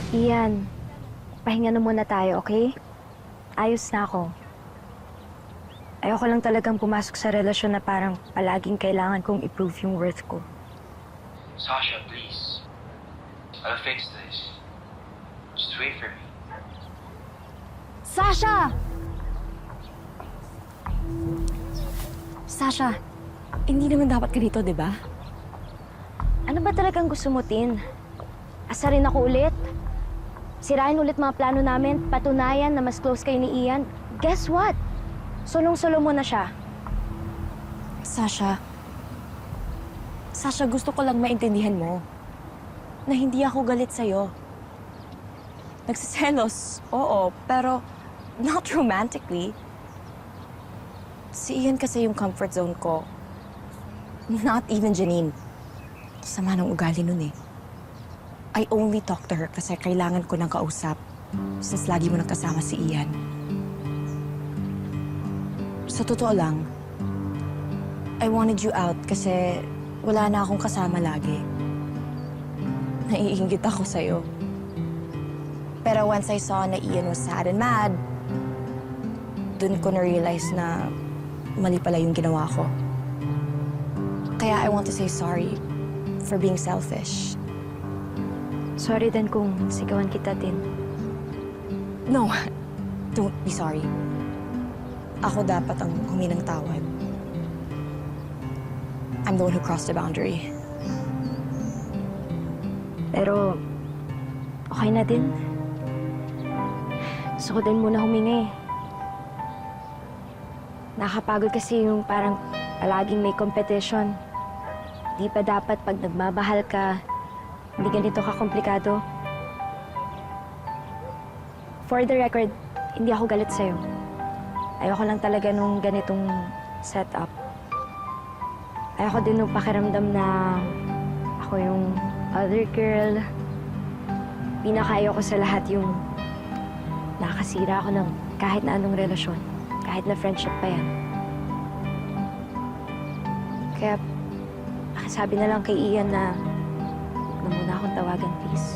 Ian, pahinga na muna tayo, okay? Ayos na ako. Ayoko lang talagang pumasok sa relasyon na parang palaging kailangan kong i-prove yung worth ko. Sasha, please. I'll fix this. Just wait for me. Sasha! Sasha, Hindi naman dapat ka dito, di ba? ano ba talagang gusto mo, Tin? Asarin ako ulit? Sirain ulit mga plano namin, patunayan na mas close kayo ni Ian. Guess what? Sulong-sulo mo na siya. Sasha, gusto ko lang maintindihan mo na hindi ako galit sa'yo. Nagsiselos, oo, pero not romantically. Si Ian kasi yung comfort zone ko. Not even Janine. Sama ng ugali nun eh. I only talk to her kasi kailangan ko ng kausap since lagi mo nakasama si Ian. Sa totoo lang, I wanted you out kasi wala na akong kasama lagi. Naiinggit ako sa'yo. Pero once I saw na Ian was sad and mad, dun ko na-realize na mali pala yung ginawa ko. Kaya I want to say sorry for being selfish. Sorry din kung sigawan kita, Tin. No, don't be sorry. Ako dapat ang huminang tawad. I'm the one who crossed the boundary. Pero, okay na din. Gusto ko din muna huminga eh. Nakakapagod kasi yung parang palaging may competition. Di pa dapat pag nagmamahal ka, hindi ganito ka-komplikado. For the record, hindi ako galit sa'yo. Ayoko lang talaga nung ganitong setup. Ayoko din nung pakiramdam na ako yung other girl. Pinakaayoko sa lahat yung nakasira ako ng kahit na anong relasyon. Kahit na friendship pa yan. Kaya, pakisabi na lang kay Ian na huwag na muna akong tawagan, please.